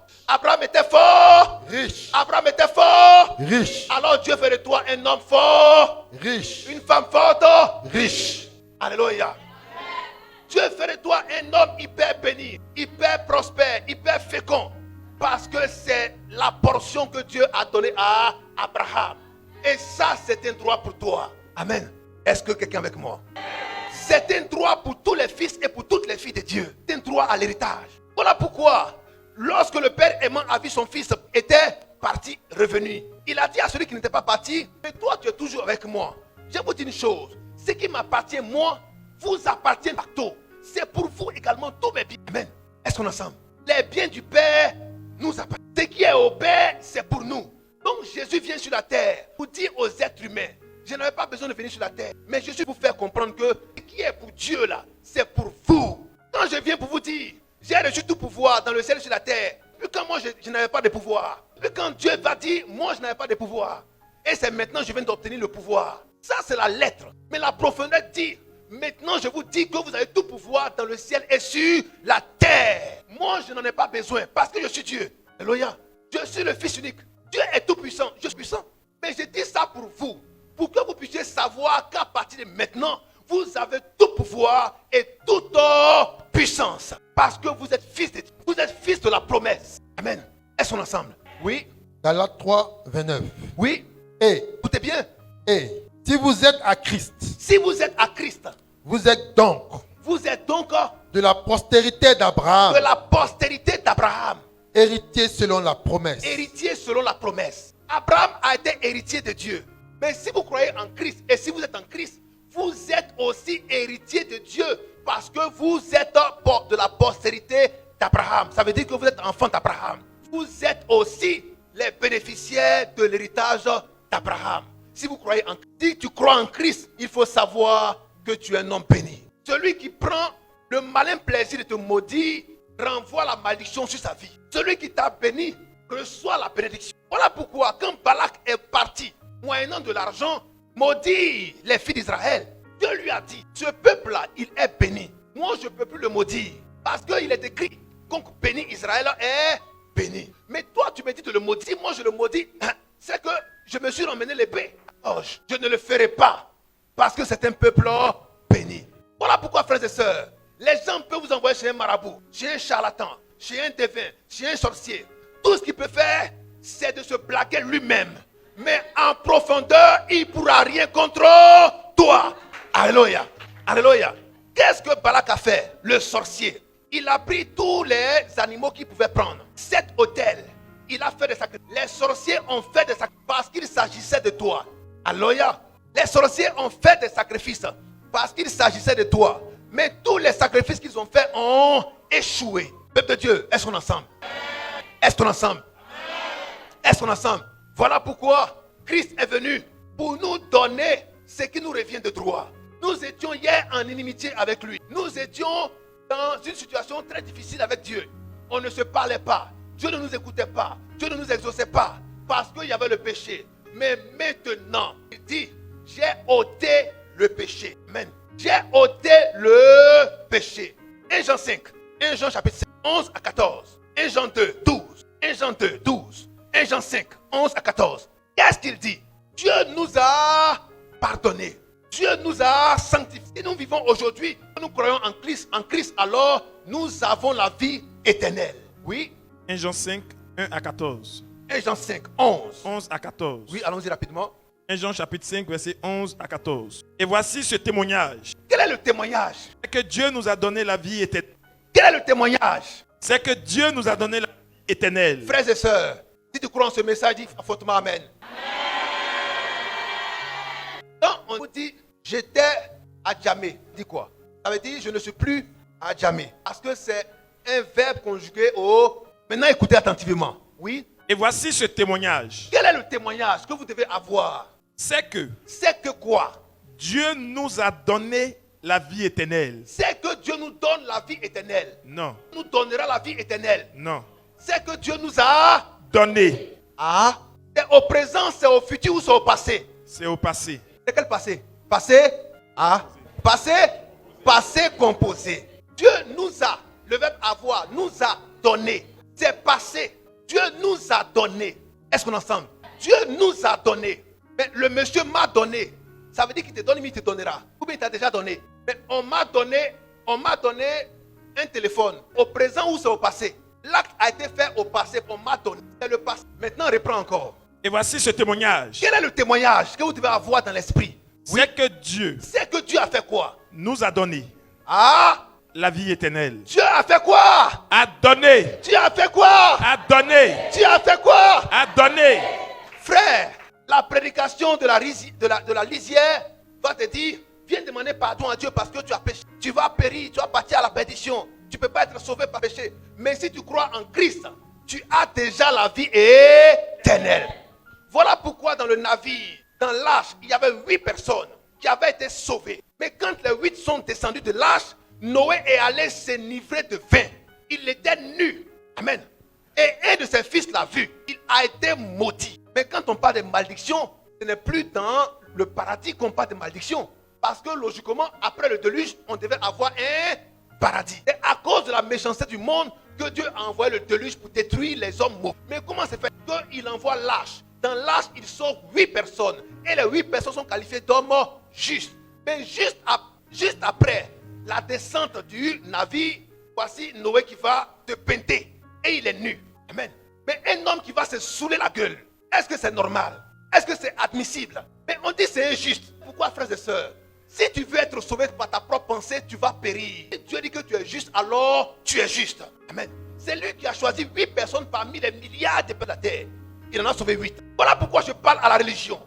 Riche. Abraham était fort. Riche. Alors Dieu fait de toi un homme fort. Riche. Une femme forte. Riche. Alléluia. Dieu fait de toi un homme hyper béni, hyper prospère, hyper fécond. Parce que c'est la portion que Dieu a donnée à Abraham. Et ça, c'est un droit pour toi. Amen. Est-ce que quelqu'un est avec moi? C'est un droit pour tous les fils et pour toutes les filles de Dieu. C'est un droit à l'héritage. Voilà pourquoi, lorsque le père aimant a vu son fils était parti, revenu, il a dit à celui qui n'était pas parti, mais toi tu es toujours avec moi. Je vous dis une chose, ce qui m'appartient moi, vous appartient partout. C'est pour vous également tous mes biens. Amen. Est-ce qu'on est ensemble? Les biens du Père nous appartiennent. Ce qui est au Père, c'est pour nous. Donc Jésus vient sur la terre pour dire aux êtres humains, je n'avais pas besoin de venir sur la terre, mais je suis pour vous faire comprendre que ce qui est pour Dieu là, c'est pour vous. Quand je viens pour vous dire, j'ai reçu tout pouvoir dans le ciel et sur la terre, puis quand moi je n'avais pas de pouvoir, puis quand Dieu va dire, moi je n'avais pas de pouvoir, et c'est maintenant que je viens d'obtenir le pouvoir. Ça c'est la lettre, mais la profondeur dit, maintenant je vous dis que vous avez tout pouvoir dans le ciel et sur la terre. Moi je n'en ai pas besoin parce que je suis Dieu. Alléluia. Je suis le Fils unique. Dieu est tout puissant, je suis puissant. Mais je dis ça pour vous, pour que vous puissiez savoir qu'à partir de maintenant, vous avez tout pouvoir et toute puissance. Parce que vous êtes fils de Dieu. Vous êtes fils de la promesse. Amen. Est-ce qu'on est ensemble? Oui. Galates 3, 29. Oui. Et, écoutez bien. Et, si vous êtes à Christ. Si vous êtes à Christ. Vous êtes donc. Vous êtes donc. De la postérité d'Abraham. De la postérité d'Abraham. Héritier selon la promesse. Héritier selon la promesse. Abraham a été héritier de Dieu. Mais si vous croyez en Christ et si vous êtes en Christ, vous êtes aussi héritier de Dieu parce que vous êtes de la postérité d'Abraham. Ça veut dire que vous êtes enfant d'Abraham. Vous êtes aussi les bénéficiaires de l'héritage d'Abraham. Si vous croyez en Christ, si tu crois en Christ, il faut savoir que tu es un homme béni. Celui qui prend le malin plaisir de te maudire renvoie la malédiction sur sa vie. Celui qui t'a béni reçoit la bénédiction. Voilà pourquoi quand Balak est parti, moyennant de l'argent, maudire les filles d'Israël, Dieu lui a dit, ce peuple-là, il est béni. Moi, je ne peux plus le maudire. Parce qu'il est écrit, donc béni Israël est béni. Mais toi, tu me dis de le maudire, moi je le maudis. C'est que je me suis emmené l'épée. Oh, je ne le ferai pas. Parce que c'est un peuple béni. Voilà pourquoi, frères et sœurs, les gens peuvent vous envoyer chez un marabout, chez un charlatan, chez un devin, chez un sorcier. Tout ce qu'il peut faire, c'est de se blaguer lui-même. Mais en profondeur, il ne pourra rien contre toi. Alléluia. Alléluia. Qu'est-ce que Balak a fait? Le sorcier. Il a pris tous les animaux qu'il pouvait prendre. 7 autels. il a fait des sacrifices. Les sorciers ont fait des sacrifices parce qu'il s'agissait de toi. Alléluia. Les sorciers ont fait des sacrifices parce qu'il s'agissait de toi. Mais tous les sacrifices qu'ils ont faits ont échoué. Peuple de Dieu, est-ce qu'on est ensemble? Est-ce qu'on est ensemble? Est-ce qu'on est ensemble? Voilà pourquoi Christ est venu pour nous donner ce qui nous revient de droit. Nous étions hier en inimitié avec lui. Nous étions dans une situation très difficile avec Dieu. On ne se parlait pas. Dieu ne nous écoutait pas. Dieu ne nous exauçait pas. Parce qu'il y avait le péché. Mais maintenant, il dit, j'ai ôté le péché. Amen. J'ai ôté le péché. 1 Jean 5. 1 Jean chapitre 5, 11 à 14. 1 Jean 2, 12. 1 Jean 2, 12. 1 Jean 5, 11 à 14. Qu'est-ce qu'il dit? Dieu nous a pardonné. Dieu nous a sanctifiés. Si nous vivons aujourd'hui, nous croyons en Christ, alors nous avons la vie éternelle. Oui. 1 Jean 5, 1 à 14. 1 Jean 5, 11. 11 à 14. Oui, allons-y rapidement. 1 Jean chapitre 5, verset 11 à 14. Et voici ce témoignage. Quel est le témoignage? C'est que Dieu nous a donné la vie éternelle. Quel est le témoignage? C'est que Dieu nous a donné la vie éternelle. Frères et sœurs, si tu crois en ce message, dis fortement Amen. Quand on vous dit j'étais à jamais, dis quoi? Ça veut dire je ne suis plus à jamais. Parce que c'est un verbe conjugué au... Maintenant écoutez attentivement. Oui. Et voici ce témoignage. Quel est le témoignage que vous devez avoir? C'est que C'est que quoi? Dieu nous a donné la vie éternelle. C'est que Dieu nous donne la vie éternelle. Non. Il nous donnera la vie éternelle. Non. C'est que Dieu nous a Donné. Ah, c'est au présent, c'est au futur ou c'est au passé? C'est au passé. C'est quel passé? Passé? Ah, passé? Passé composé. Dieu nous a, le verbe avoir, nous a donné. C'est passé. Dieu nous a donné. Est-ce qu'on est ensemble? Dieu nous a donné. Mais le monsieur m'a donné. Ça veut dire qu'il te donne, mais il te donnera. Ou bien il t'a déjà donné. Mais on m'a donné un téléphone. Au présent ou c'est au passé? L'acte a été fait au passé, on m'a donné. C'est le passé. Maintenant, reprends encore. Et voici ce témoignage. Quel est le témoignage que vous devez avoir dans l'esprit? C'est que Dieu C'est que Dieu a fait quoi? nous a donné Ah, la vie éternelle. Dieu a fait quoi? A donné. Dieu a fait quoi? A donné. Dieu a fait quoi? A donné. Frère, la prédication de la lisière va te dire, viens demander pardon à Dieu parce que tu as péché. Tu vas périr, tu vas partir à la perdition. Tu ne peux pas être sauvé par péché. Mais si tu crois en Christ, tu as déjà la vie éternelle. Voilà pourquoi dans le navire, dans l'arche, il y avait 8 personnes qui avaient été sauvées. Mais quand les 8 sont descendus de l'arche, Noé est allé s'enivrer de vin. Il était nu. Amen. Et un de ses fils l'a vu. Il a été maudit. Mais quand on parle de malédiction, ce n'est plus dans le paradis qu'on parle de malédiction. Parce que logiquement, après le déluge, on devait avoir un paradis. C'est à cause de la méchanceté du monde que Dieu a envoyé le déluge pour détruire les hommes mauvais. Mais comment c'est fait? Qu'il envoie l'arche. Dans l'arche, il sauve 8 personnes. Et les 8 personnes sont qualifiées d'hommes justes. Mais juste après la descente du navire, voici Noé qui va te peinter. Et il est nu. Amen. Mais un homme qui va se saouler la gueule, est-ce que c'est normal? Est-ce que c'est admissible? Mais on dit c'est injuste. Pourquoi, frères et sœurs? Si tu veux être sauvé par ta propre pensée, tu vas périr. Si Dieu dit que tu es juste, alors tu es juste. Amen. C'est lui qui a choisi 8 personnes parmi les milliards de peuples de la terre. Il en a sauvé 8. Voilà pourquoi je parle à la religion.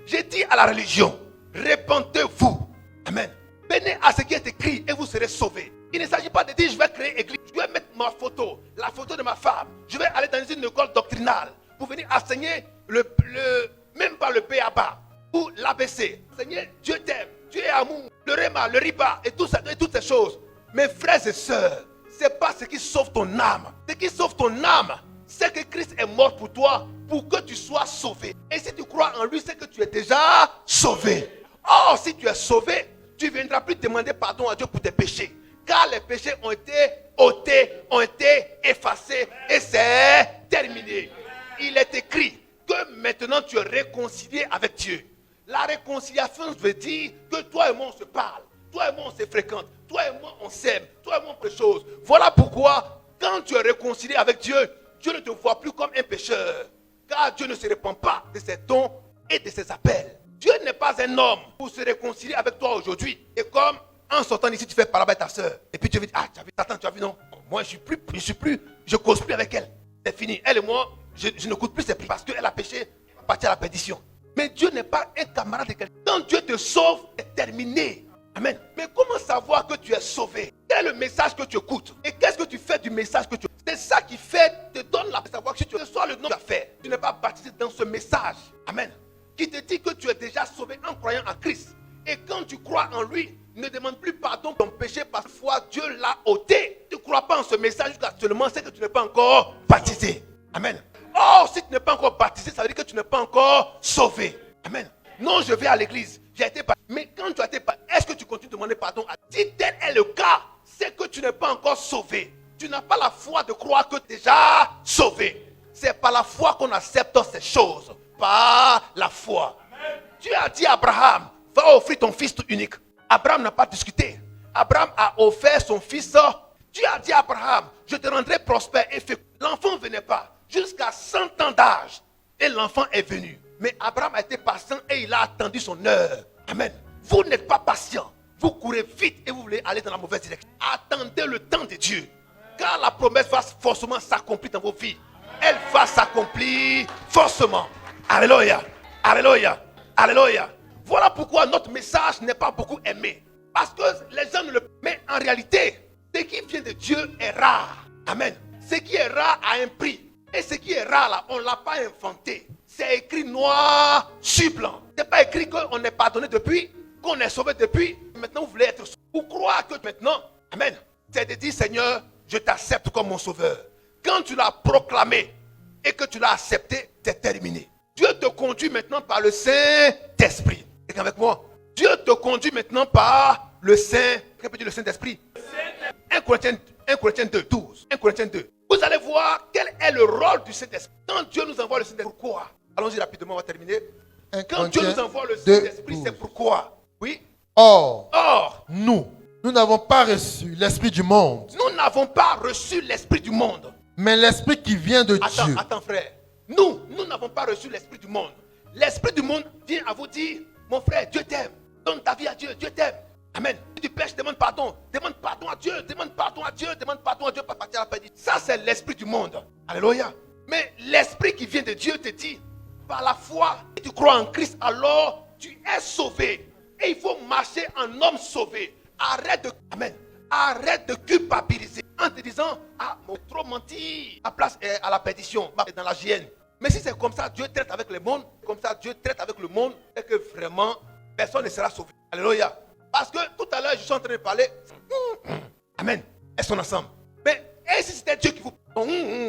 J'ai dit à la religion, répentez-vous. Amen. Venez à ce qui est écrit et vous serez sauvés. Il ne s'agit pas de dire je vais créer église. Je vais mettre ma photo, la photo de ma femme. Je vais aller dans une école doctrinale pour venir enseigner même pas le B.A.B.A. ou l'ABC. Seigneur, Dieu t'aime. Dieu est amour, le réma, le riba et toutes ces choses. Mes frères et sœurs, ce n'est pas ce qui sauve ton âme. Ce qui sauve ton âme, c'est que Christ est mort pour toi, pour que tu sois sauvé. Et si tu crois en lui, c'est que tu es déjà sauvé. Or, si tu es sauvé, tu ne viendras plus demander pardon à Dieu pour tes péchés. Car les péchés ont été ôtés, ont été effacés et c'est terminé. Il est écrit que maintenant tu es réconcilié avec Dieu. La réconciliation veut dire que toi et moi on se parle, toi et moi on se fréquente, toi et moi on s'aime, toi et moi on fait des choses. Voilà pourquoi quand tu es réconcilié avec Dieu, Dieu ne te voit plus comme un pécheur. Car Dieu ne se répand pas de ses dons et de ses appels. Dieu n'est pas un homme pour se réconcilier avec toi aujourd'hui. Et comme en sortant d'ici tu fais parler avec ta soeur. Et puis tu veux dire, ah tu as vu, attends, tu as vu non, moi je ne cause plus avec elle. C'est fini, elle et moi, je n'écoute plus ses prières parce qu'elle a péché, elle va partir à la perdition. Mais Dieu n'est pas un camarade de quelqu'un. Quand Dieu te sauve, c'est terminé. Amen. Mais comment savoir que tu es sauvé? Quel est le message que tu écoutes? Et qu'est-ce que tu fais du message que tu écoutes? C'est ça qui fait, te donne la savoir que si tu reçois le nom que tu as fait, tu n'es pas baptisé dans ce message. Amen. Qui te dit que tu es déjà sauvé en croyant en Christ. Et quand tu crois en lui, ne demande plus pardon pour ton péché parce que foi, Dieu l'a ôté. Tu ne crois pas en ce message jusqu'à actuellement, c'est que tu n'es pas encore baptisé. Amen. Or, si tu n'es pas encore baptisé, ça veut dire que tu n'es pas encore sauvé. Amen. Non, je vais à l'église. J'ai été baptisé. Mais quand tu as été baptisé, est-ce que tu continues de demander pardon à Dieu? Si tel est le cas, c'est que tu n'es pas encore sauvé. Tu n'as pas la foi de croire que tu es déjà sauvé. C'est par la foi qu'on accepte ces choses. Par la foi. Amen. Dieu a dit à Abraham, va offrir ton fils tout unique. Abraham n'a pas discuté. Abraham a offert son fils. Dieu a dit à Abraham, je te rendrai prospère et fécond. L'enfant ne venait pas jusqu'à 100 ans d'âge. Et l'enfant est venu. Mais Abraham a été patient et il a attendu son heure. Amen. Vous n'êtes pas patient. Vous courez vite et vous voulez aller dans la mauvaise direction. Attendez le temps de Dieu. Car la promesse va forcément s'accomplir dans vos vies. Elle va s'accomplir forcément. Alléluia. Alléluia. Alléluia. Voilà pourquoi notre message n'est pas beaucoup aimé. Parce que les gens ne le... Mais en réalité, ce qui vient de Dieu est rare. Amen. Ce qui est rare a un prix. Et ce qui est rare là, on ne l'a pas inventé. C'est écrit noir sur blanc. Ce n'est pas écrit qu'on est pardonné depuis, qu'on est sauvé depuis. Maintenant, vous voulez être sauvé. Vous croyez que maintenant, amen, c'est de dire, Seigneur, je t'accepte comme mon sauveur. Quand tu l'as proclamé et que tu l'as accepté, c'est terminé. Dieu te conduit maintenant par le Saint-Esprit. Et avec moi, Dieu te conduit maintenant par le Saint. Qu'est-ce que dit le Saint-Esprit? 1 Corinthiens 2, 12. 1 Corinthiens 2. Vous allez voir quel est le rôle du Saint-Esprit. Quand Dieu nous envoie le Saint-Esprit, pourquoi? Allons-y rapidement, on va terminer. Quand Dieu nous envoie le Saint-Esprit, c'est pourquoi? Oui. Or, nous n'avons pas reçu l'esprit du monde. Nous n'avons pas reçu l'esprit du monde. Mais l'esprit qui vient de Dieu. Attends frère. Nous n'avons pas reçu l'esprit du monde. L'esprit du monde vient à vous dire, mon frère, Dieu t'aime. Donne ta vie à Dieu, Dieu t'aime. Amen. Si tu pêches, demande pardon. Demande pardon à Dieu, demande pardon à Dieu, demande pardon à Dieu pour partir à la perdition. Ça, c'est l'esprit du monde. Alléluia. Mais l'esprit qui vient de Dieu te dit, par la foi, si tu crois en Christ, alors tu es sauvé. Et il faut marcher en homme sauvé. Arrête de culpabiliser en te disant, ah, mon trop menti. La place est à la perdition, dans la hyène. Mais si c'est comme ça, Dieu traite avec le monde, comme ça, Dieu traite avec le monde, et que vraiment, personne ne sera sauvé. Alléluia. Parce que tout à l'heure, je suis en train de parler. Amen. Est-ce qu'on est ensemble? Mais et si c'était Dieu qui vous...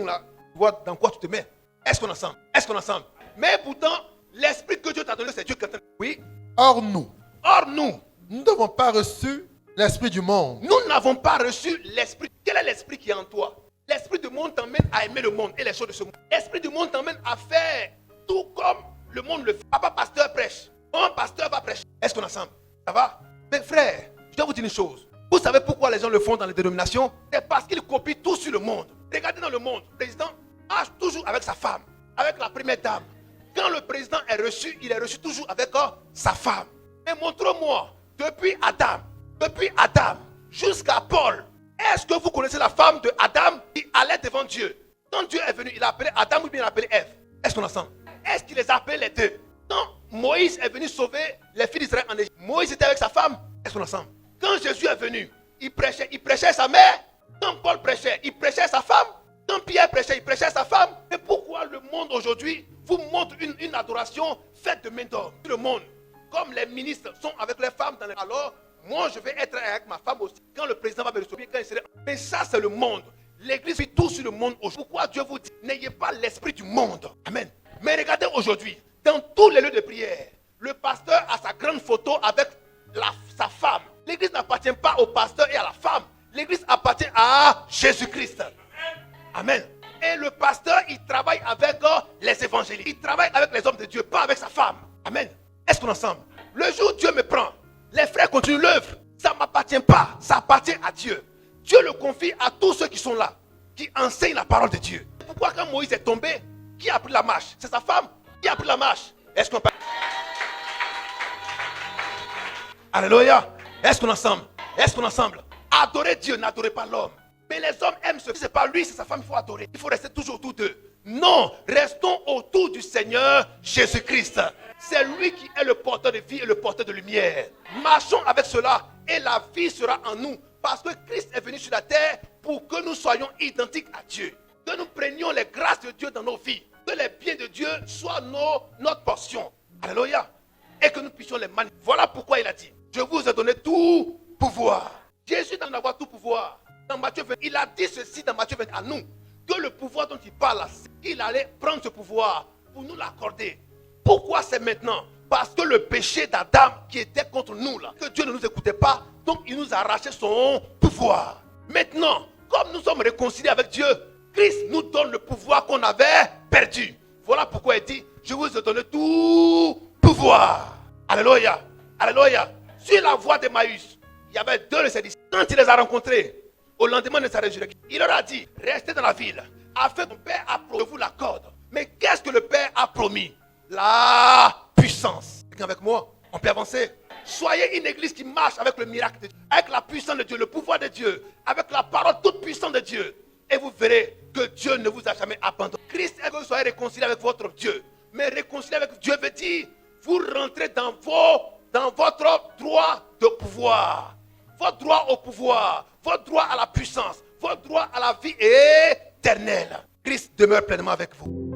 là, tu vois dans quoi tu te mets? Est-ce qu'on est ensemble? Est-ce qu'on est ensemble? Mais pourtant, l'esprit que Dieu t'a donné, c'est Dieu qui est en train de... Oui. Or, nous n'avons pas reçu l'esprit du monde. Nous n'avons pas reçu l'esprit. Quel est l'esprit qui est en toi? L'esprit du monde t'emmène à aimer le monde et les choses de ce monde. L'esprit du monde t'emmène à faire tout comme le monde le fait. Papa pasteur prêche. Un pasteur va prêcher. Est-ce qu'on est ensemble? Ça va? Mais frère, je dois vous dire une chose. Vous savez pourquoi les gens le font dans les dénominations? C'est parce qu'ils copient tout sur le monde. Regardez dans le monde. Le président marche toujours avec sa femme, avec la première dame. Quand le président est reçu, il est reçu toujours avec sa femme. Mais montre-moi, depuis Adam jusqu'à Paul, est-ce que vous connaissez la femme de Adam qui allait devant Dieu? Quand Dieu est venu, il a appelé Adam ou bien il a appelé Ève? Est-ce qu'on est ensemble? Est-ce qu'il les a appelés les deux? Quand Moïse est venu sauver les filles d'Israël en Égypte, Moïse était avec sa femme. Est-ce qu'on est ensemble? Quand Jésus est venu, il prêchait sa mère. Quand Paul prêchait, il prêchait sa femme. Quand Pierre prêchait, il prêchait sa femme. Mais pourquoi le monde aujourd'hui vous montre une adoration faite de main d'homme? Le monde, comme les ministres sont avec les femmes, alors moi je vais être avec ma femme aussi. Quand le président va me recevoir, quand il sera... Mais ça c'est le monde. L'église fait tout sur le monde aujourd'hui. Pourquoi Dieu vous dit, n'ayez pas l'esprit du monde. Amen. Mais regardez aujourd'hui, dans tous les lieux de prière, le pasteur a sa grande photo avec sa femme. L'église n'appartient pas au pasteur et à la femme. L'église appartient à Jésus-Christ. Amen. Et le pasteur, il travaille avec les évangélistes. Il travaille avec les hommes de Dieu, pas avec sa femme. Amen. Est-ce qu'on est ensemble? Le jour où Dieu me prend, les frères continuent l'œuvre. Ça ne m'appartient pas. Ça appartient à Dieu. Dieu le confie à tous ceux qui sont là, qui enseignent la parole de Dieu. Pourquoi quand Moïse est tombé, qui a pris la marche? C'est sa femme qui a pris la marche. Est-ce qu'on parle? Alléluia. Est-ce qu'on est ensemble? Est-ce qu'on est ensemble? Adorez Dieu, n'adorez pas l'homme. Mais les hommes aiment ce qui c'est pas lui, c'est sa femme, il faut adorer. Il faut rester toujours autour d'eux. Non, restons autour du Seigneur Jésus-Christ. C'est lui qui est le porteur de vie et le porteur de lumière. Marchons avec cela et la vie sera en nous. Parce que Christ est venu sur la terre pour que nous soyons identiques à Dieu. Que nous prenions les grâces de Dieu dans nos vies. Que les biens de Dieu soient notre portion. Alléluia. Et que nous puissions les manifester. Voilà pourquoi il a dit, je vous ai donné tout pouvoir. Jésus d'en avoir tout pouvoir. Dans Matthieu 20, il a dit ceci dans Matthieu 20 à nous. Que le pouvoir dont il parle, il allait prendre ce pouvoir pour nous l'accorder. Pourquoi c'est maintenant? Parce que le péché d'Adam qui était contre nous, là, que Dieu ne nous écoutait pas, donc il nous a arraché son pouvoir. Maintenant, comme nous sommes réconciliés avec Dieu, Christ nous donne le pouvoir qu'on avait perdu. Voilà pourquoi il dit, je vous ai donné tout pouvoir. Alléluia. Alléluia. Sur la voie d'Emmaüs, il y avait 2 de ses disciples. Quand il les a rencontrés, au lendemain de sa résurrection, il leur a dit, restez dans la ville, afin que mon Père a promis, je vous l'accorde. Mais qu'est-ce que le Père a promis? La puissance. Avec moi, on peut avancer. Soyez une église qui marche avec le miracle de Dieu, avec la puissance de Dieu, le pouvoir de Dieu, avec la parole toute puissante de Dieu. Et vous verrez que Dieu ne vous a jamais abandonné. Christ est que vous soyez réconciliés avec votre Dieu. Mais réconcilier avec Dieu veut dire, vous rentrez dans votre droit de pouvoir. Votre droit au pouvoir, votre droit à la puissance, votre droit à la vie éternelle. Christ demeure pleinement avec vous.